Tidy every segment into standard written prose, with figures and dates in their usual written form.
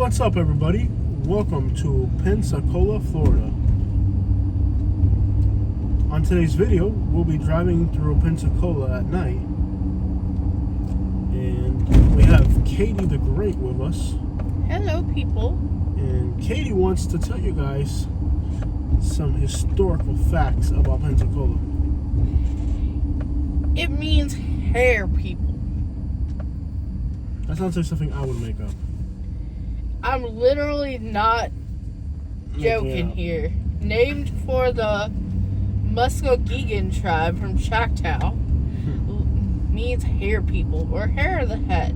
What's up, everybody? Welcome to Pensacola, Florida. On today's video, we'll be driving through Pensacola at night. And we have Katie the Great with us. Hello, people. And Katie wants to tell you guys some historical facts about Pensacola. It means hair, people. That sounds like something I would make up. I'm literally not joking here. Named for the Muscogegan tribe from Choctaw. Means hair people, or hair of the head.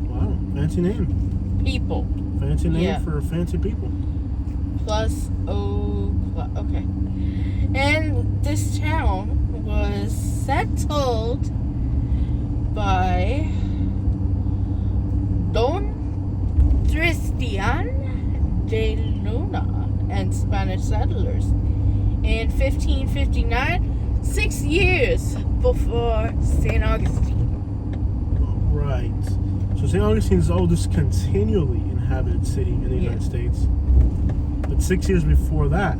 Wow, fancy name. People. Fancy name Yeah. for fancy people. Okay. And this town was settled by Don Cristian de Luna and Spanish settlers in 1559, 6 years before St. Augustine. Right. So St. Augustine is the oldest continually inhabited city in the United States. But 6 years before that,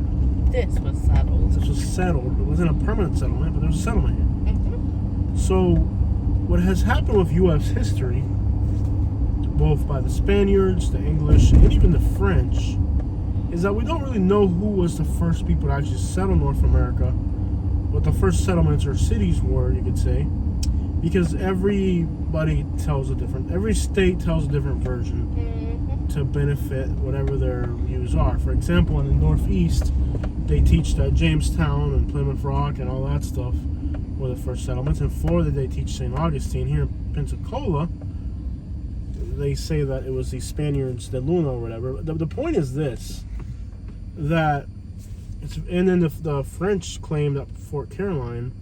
This was settled. this was settled. It wasn't a permanent settlement, but there was a settlement here. Mm-hmm. So what has happened with U.S. history, both by the Spaniards, the English, and even the French, is that we don't really know who was the first people to actually settle North America, what the first settlements or cities were, you could say, because every state tells a different version to benefit whatever their views are. For example, in the Northeast, they teach that Jamestown and Plymouth Rock and all that stuff were the first settlements. In Florida, they teach St. Augustine. Here in Pensacola, they say that it was the Spaniards, de Luna or whatever. The point is this, that it's, and then the French claim that Fort Caroline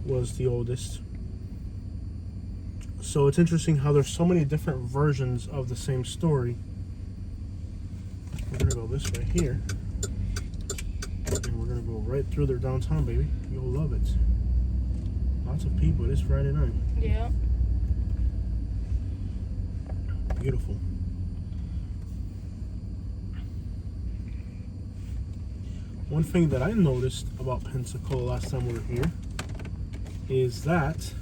was the oldest. So it's interesting how there's so many different versions of the same story. We're gonna go this way here, and we're gonna go right through their downtown, baby. You'll love it. Lots of people. It is Friday night. Yeah. Beautiful. One thing that I noticed about Pensacola last time we were here is that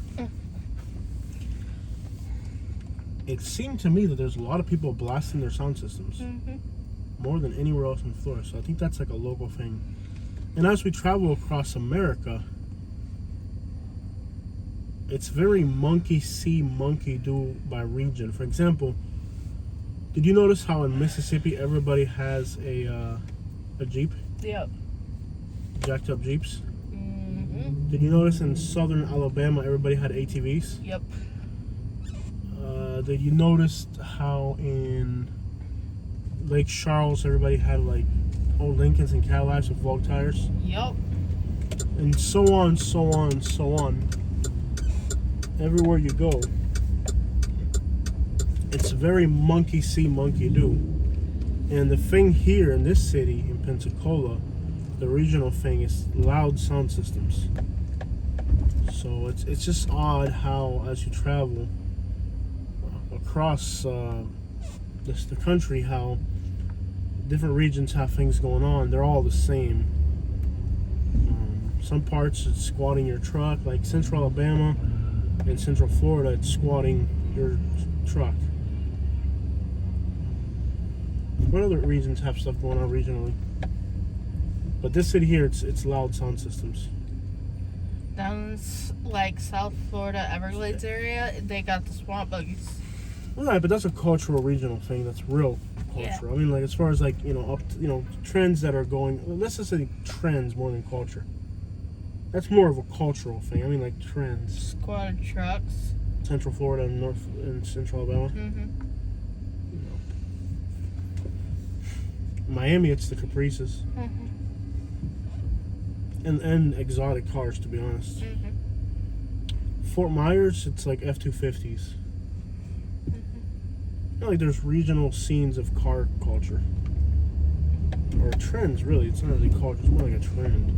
it seemed to me that there's a lot of people blasting their sound systems more than anywhere else in Florida. So I think that's like a local thing. And as we travel across America, it's very monkey see, monkey do by region. For example, did you notice how in Mississippi everybody has a Jeep? Yep. Jacked up Jeeps? Did you notice in southern Alabama everybody had ATVs? Yep. Did you notice how in Lake Charles everybody had like old Lincolns and Cadillacs with Vogue tires? Yep. And so on, so on, so on. Everywhere you go, it's very monkey see, monkey do. And the thing here in this city, in Pensacola, the regional thing is loud sound systems. So it's just odd how, as you travel across the country, how different regions have things going on. They're all the same. Some parts it's squatting your truck, like Central Alabama and Central Florida, it's squatting your truck. What other regions have stuff going on regionally? But this city here, it's loud sound systems. Down like South Florida, Everglades area, they got the swamp buggies. Right, but that's a cultural regional thing. That's real cultural. I mean, like as far as like trends that are going. Let's just say trends more than culture. That's more of a cultural thing. I mean, like trends. Squatted trucks. Central Florida and North and Central Alabama. Miami, it's the Caprices. And exotic cars, to be honest. Fort Myers, it's like F-250s. Like there's regional scenes of car culture. Or trends, really. It's not really culture, it's more like a trend.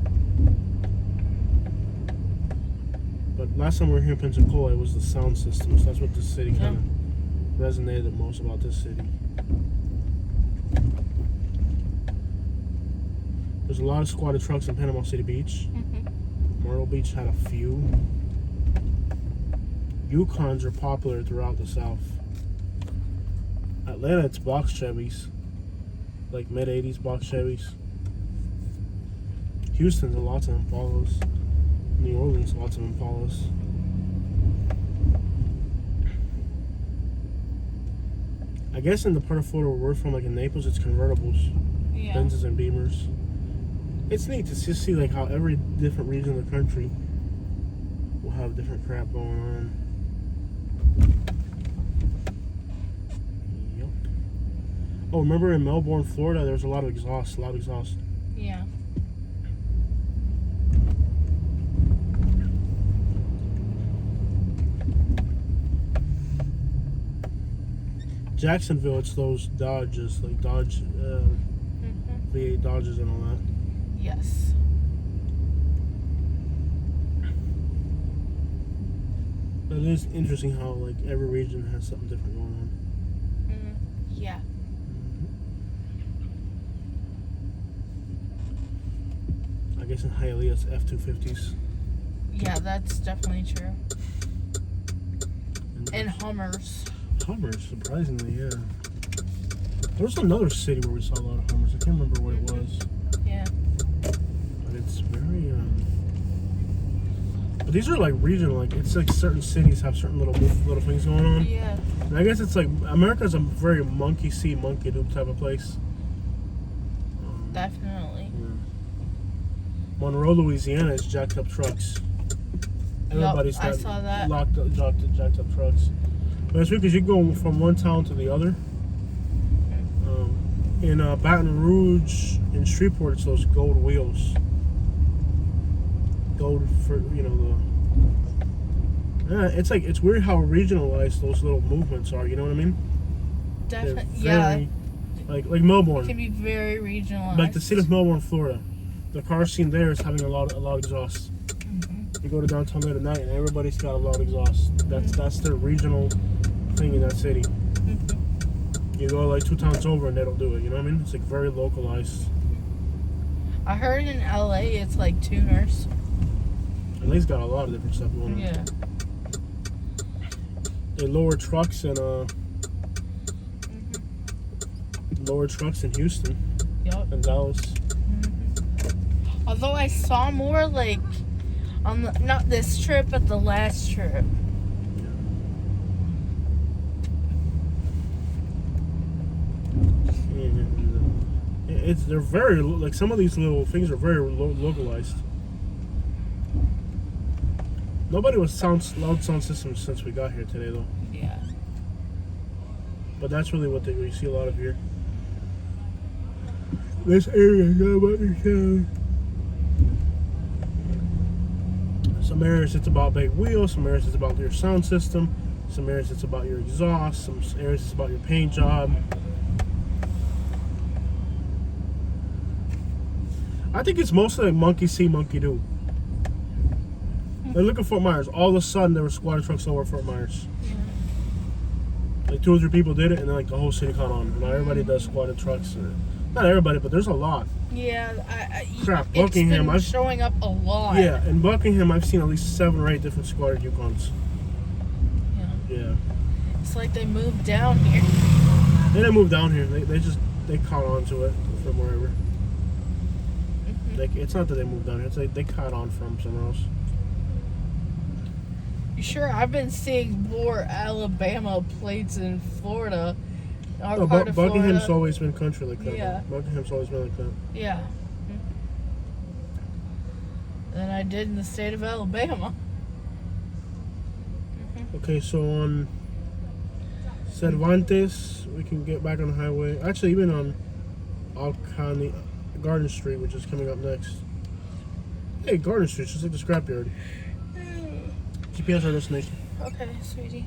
But last time we were here in Pensacola, it was the sound systems. That's what this city kind of resonated the most about this city. There's a lot of squatted trucks in Panama City Beach. Myrtle Beach had a few. Yukons are popular throughout the South. Atlanta, it's box Chevys. Like mid-80s box Chevys. Houston's lots of Impalas. New Orleans, lots of Impalas. I guess in the part of Florida where we're from, like in Naples, it's convertibles. Yeah. Benzes and Beamers. It's neat to just see like how every different region of the country will have different crap going on. Yep. Oh, remember in Melbourne, Florida, there was a lot of exhaust, loud exhaust. Yeah. Jacksonville, it's those Dodges, like Dodge, V8 Dodges and all that. Yes. But it is interesting how like every region has something different going on. Yeah. I guess in Hialeah it's F-250s. Yeah, that's definitely true. And Hummers. Hummers, surprisingly, yeah. There was another city where we saw a lot of Hummers. I can't remember what it was. Yeah. But it's very, But these are like regional, like it's like certain cities have certain little things going on. Yeah. And I guess it's like, America's a very monkey see, monkey do type of place. Definitely. Yeah. Monroe, Louisiana is jacked up trucks. Everybody's I saw that. Jacked up trucks. But it's weird because you go from one town to the other. In Baton Rouge, in Shreveport, it's those gold wheels. Gold for, you know, it's like, it's weird how regionalized those little movements are, you know what I mean? Definitely. Yeah. Like Melbourne. It can be very regionalized. Like the city of Melbourne, Florida. The car scene there is having a lot of exhaust. You go to downtown late at night and everybody's got a loud exhaust. That's their regional thing in that city. You go like 2 towns over and they don't do it, you know what I mean? It's like very localized. I heard in LA it's like tuners. LA's got a lot of different stuff going on. Yeah. They lower trucks and lower trucks in Houston. Yup. And Dallas. Although I saw more like on the, not this trip but the last trip. They're very, like, some of these little things are very localized. Nobody was loud sound systems since we got here today, though. Yeah. But that's really what we see a lot of here. This area is not about your town. Some areas it's about big wheels, some areas it's about your sound system, some areas it's about your exhaust, some areas it's about your paint job. I think it's mostly like monkey see, monkey do. Like look at Fort Myers. All of a sudden there were squatter trucks over Fort Myers. Yeah. Like 2 or 3 people did it, and then like the whole city caught on. Now everybody does squatted trucks. Not everybody, but there's a lot. Yeah. Crap, Buckingham. It's been showing up a lot. Yeah, in Buckingham I've seen at least 7 or 8 different squatted Yukons. Yeah. It's like they moved down here. They didn't move down here. They caught on to it from wherever. Like, it's not that they moved down here. It's like they caught on from somewhere else. You sure? I've been seeing more Alabama plates in Florida. Our part of Buckingham's Florida. always been country like that. Yeah. Buckingham's always been like that. Yeah. Than I did in the state of Alabama. Okay, so on Cervantes, we can get back on the highway. Actually, even on Alcani, Garden Street, which is coming up next. Hey, Garden Street, just like the scrapyard. GPS our destination. Okay, sweetie.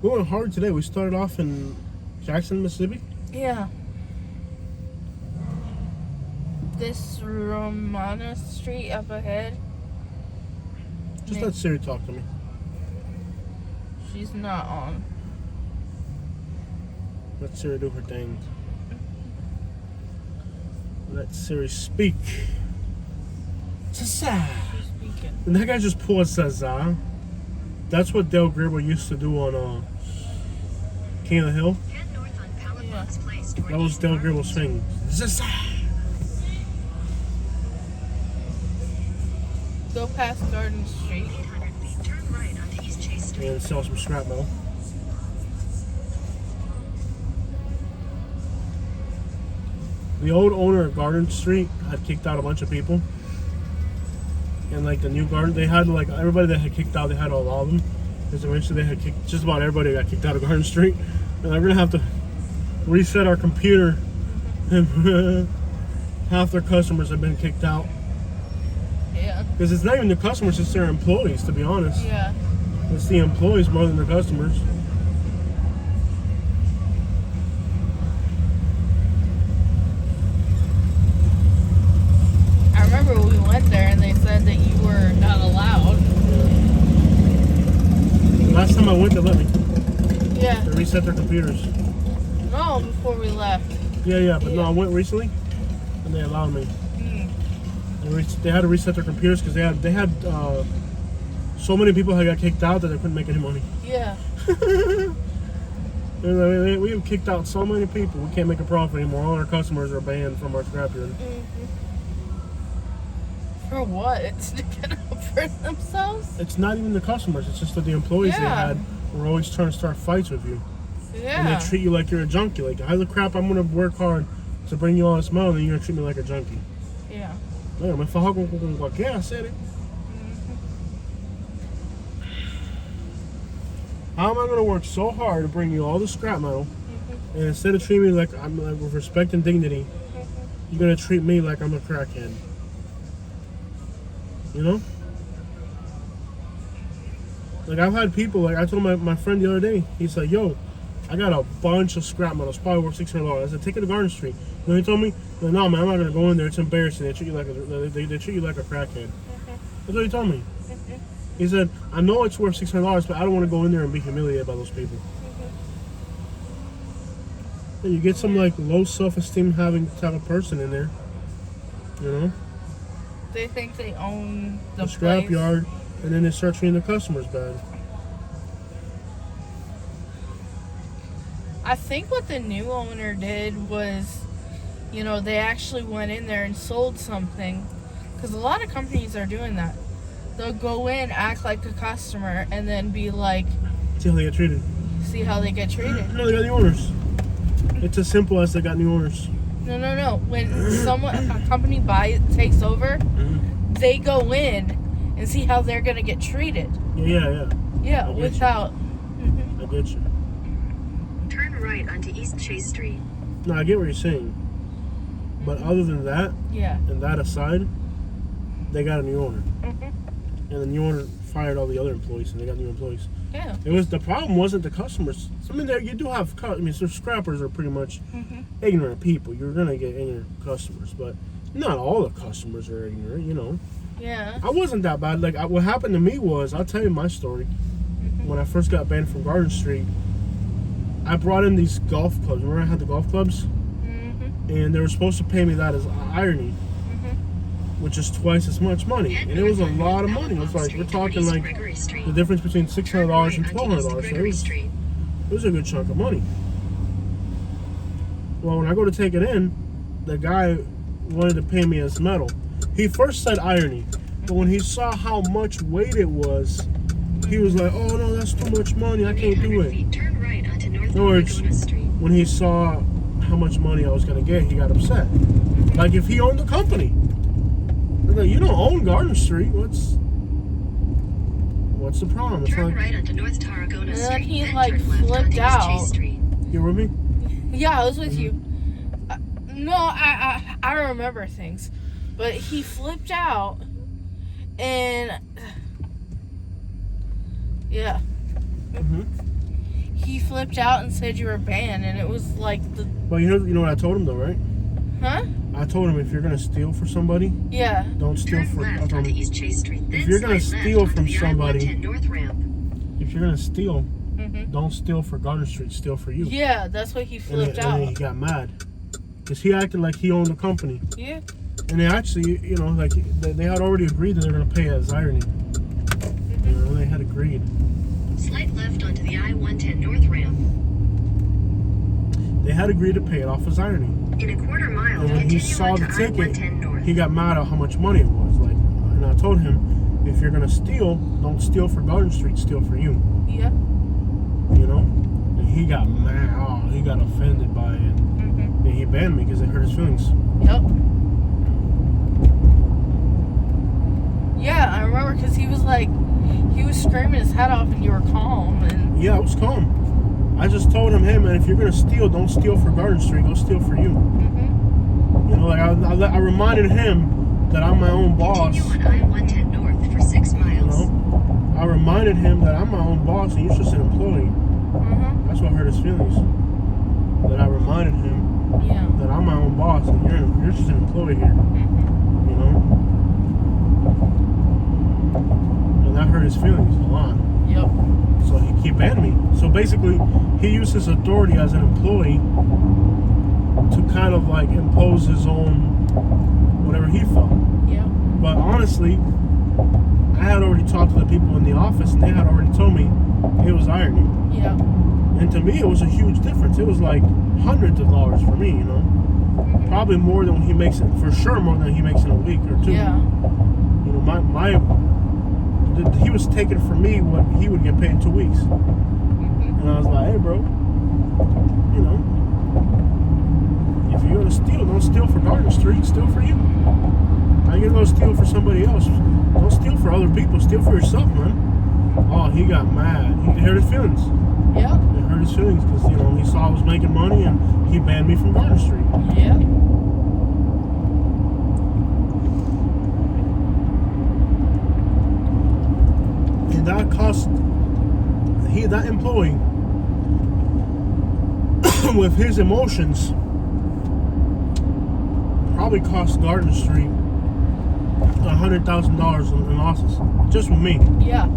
We went hard today. We started off in Jackson, Mississippi. Yeah. This Romana Street up ahead. Just let Siri talk to me. She's not on. Let Siri do her thing. Let Siri speak. Zaza. She's speaking. And that guy just pulled Zaza. That's what Dale Gribble used to do on King of the Hill. Yeah. That was Dale Gribble's thing. Zaza. Go past Garden Street. And sell some scrap metal. The old owner of Garden Street had kicked out a bunch of people. And like the new garden, they had like everybody that had kicked out, they had a lot of them. Because eventually they had kicked, just about everybody got kicked out of Garden Street. And they're going to have to reset our computer. And half their customers have been kicked out. Yeah. Because it's not even the customers, it's their employees, to be honest. Yeah. It's the employees more than the customers. I remember we went there and they said that you were not allowed. Last time I went, they let me. Yeah. They reset their computers. No, before we left. Yeah, but no, I went recently, and they allowed me. They had to reset their computers because they had so many people had got kicked out that they couldn't make any money. Yeah. We have kicked out so many people. We can't make a profit anymore. All our customers are banned from our scrapyard. For what? To get up for themselves? It's not even the customers. It's just that the employees they had were always trying to start fights with you. Yeah. And they treat you like you're a junkie. Like, how the crap I'm going to work hard to bring you all this money and then you're going to treat me like a junkie. Yeah. Man, me fajo con cualquiera hacer. How am I going to work so hard to bring you all the scrap metal, and instead of treating me like I'm like with respect and dignity, you're going to treat me like I'm a crackhead? You know? Like, I've had people, like I told my friend the other day, he's like, yo, I got a bunch of scrap metal. It's probably worth $600. I said, take it to Garden Street. You know what he told me? Like, no, man, I'm not going to go in there. It's embarrassing. They treat you like they treat you like a crackhead. That's what he told me. He said, I know it's worth $600, but I don't want to go in there and be humiliated by those people. And you get some like low self-esteem having type of person in there. You know? They think they own the scrap place. yard, and then they start treating the customers bad. I think what the new owner did was, you know, they actually went in there and sold something. Because a lot of companies are doing that. They'll go in, act like a customer, and then be like... See how they get treated. See how they get treated. No, they got new owners. It's as simple as they got new owners. No. When a company takes over, they go in and see how they're going to get treated. Yeah. Yeah, without... I get you. Turn right onto East Chase Street. No, I get what you're saying. But other than that, and that aside, they got a new owner. And the new owner fired all the other employees, and they got new employees. Yeah. The problem wasn't the customers. I mean, you do have. So scrappers are pretty much ignorant people. You're gonna get ignorant customers, but not all the customers are ignorant. You know. Yeah. I wasn't that bad. Like what happened to me was, I'll tell you my story. When I first got banned from Garden Street, I brought in these golf clubs. Remember I had the golf clubs, and they were supposed to pay me that as irony. Which is twice as much money, and it was a lot of money. It was like, we're talking like the difference between $600 and $1,200. So it was a good chunk of money. Well, when I go to take it in, the guy wanted to pay me as metal. He first said irony, but when he saw how much weight it was, he was like, "Oh no, that's too much money. I can't do it." In other words, when he saw how much money I was gonna get, he got upset. Like if he owned the company. Like, you don't own Garden Street. What's the problem? It's Turn like, right onto North Tarragona Street. And then he then like turn left flipped onto East out. Chase Street. you with me? Yeah, I was with you. No, I remember things, but he flipped out, and yeah, he flipped out and said you were banned, and it was like the Well, you know what I told him though, right? huh? I told him if you're gonna steal for somebody, Yeah. don't steal Turn for. I left told onto him, East Chase Street. Then if you're gonna slide left steal onto from the somebody, I-110 North ramp. if you're gonna steal, Don't steal for Garden Street, steal for you. Yeah, that's why he flipped And then he got mad. Because he acted like he owned the company. Yeah. And they actually, you know, like, they had already agreed that they're going to pay as irony. You know, they had agreed. Slight left onto the I-110 North ramp. They had agreed to pay it off as irony. In a quarter mile, And when he continue saw onto the ticket, I-110 North. he got mad at how much money it was. Like, and I told him, if you're gonna steal, don't steal for Garden Street, steal for you. Yeah. You know? And he got mad. Oh, he got offended by it. And he banned me because it hurt his feelings. Yep. Yeah, I remember because he was like, he was screaming his head off and you were calm. And Yeah, I was calm. I just told him, hey man, if you're gonna steal, don't steal for Garden Street, go steal for you. You know, like I reminded him that I'm my own boss. Continue on I-110 North for 6 You miles. know, I reminded him that I'm my own boss and you're just an employee. That's what hurt his feelings. That I reminded him Yeah. that I'm my own boss and you're just an employee here. You know, and that hurt his feelings a lot. Yep. So he banned me. So basically, he used his authority as an employee to kind of like impose his own whatever he felt. Yep. But honestly, I had already talked to the people in the office and they had already told me it was irony. Yep. And to me, it was a huge difference. It was like hundreds of dollars for me, you know. Probably more than he makes it, for sure more than he makes in a week or two. Yeah. You know, he was taking from me what he would get paid in 2 weeks. And I was like, hey, bro, you know, if you're going to steal, don't steal for Garden Street, steal for you. How you going to steal for somebody else? Don't steal for other people, steal for yourself, man. Oh, he got mad. He hurt his feelings. Yep. It hurt his feelings because, you know, he saw I was making money and he banned me from Garden Street. Yep. And that cost that employee with his emotions probably cost Garden Street $100,000 in losses just with me. Yeah.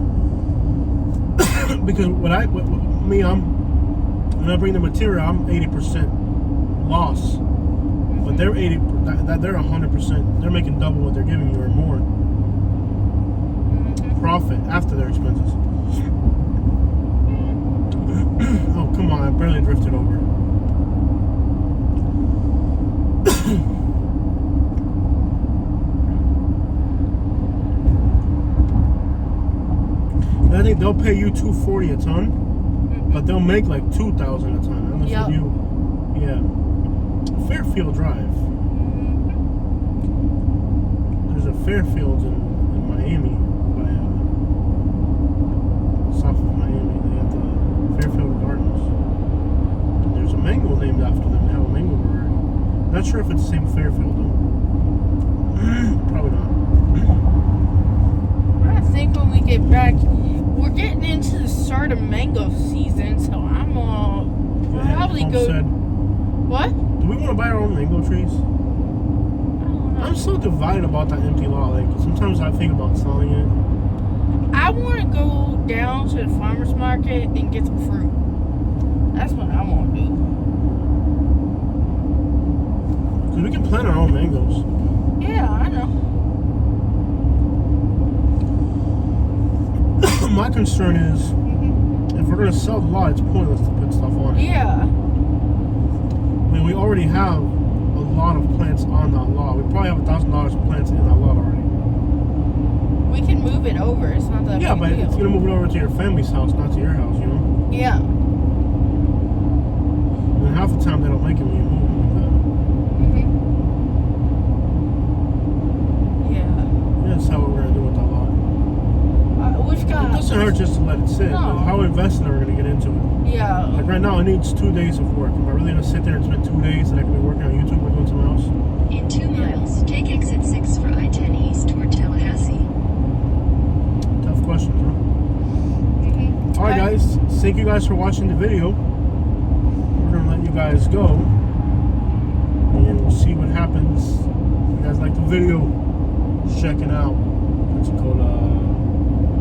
Because when I bring the material, I'm 80% loss, but they're 100%. They're making double what they're giving you or more profit after their expenses. Oh, come on, I barely drifted over. And I think they'll pay you $240 a ton, but they'll make like $2,000 a ton. Unless Yep. yeah. Fairfield Drive. There's a Fairfield in Miami, by south of Miami. They have the Fairfield Gardens. There's a mango named after them. They have a mango brewery. Not sure if it's the same Fairfield though. Probably not. I think when we get back, we're getting into the start of mango season, so I'm gonna probably go. What? Do we want to buy our own mango trees? I don't know. I'm so divided about that empty lot. Like sometimes I think about selling it. I want to go down to the farmer's market and get some fruit. That's what I want to do. Cause we can plant our own mangoes. Yeah, I know. My concern is if we're gonna sell the lot, it's pointless to put stuff on it. Yeah. I mean, we already have a lot of plants on that lot. We probably have $1,000 of plants in that lot already. We can move it over. It's not that Yeah, big but deal. it's gonna move it over to your family's house, not to your house, you know? Yeah. And half the time they don't make it when you move them like Yeah. that. Yeah, that's how we're gonna do with that lot. We've It got. doesn't hurt just to let it sit. No. But how invested are we gonna get into it? Yeah. Like right now, it needs 2 days of work. Am I really gonna sit there and spend 2 days and I can be working on YouTube or doing something else? In 2 miles, take exit 6 for I-10 East toward Tallahassee. Tough questions, huh? All right, guys. Thank you guys for watching the video. We're gonna let you guys go, and we'll see what happens. If you guys like the video, check it out. Pensacola.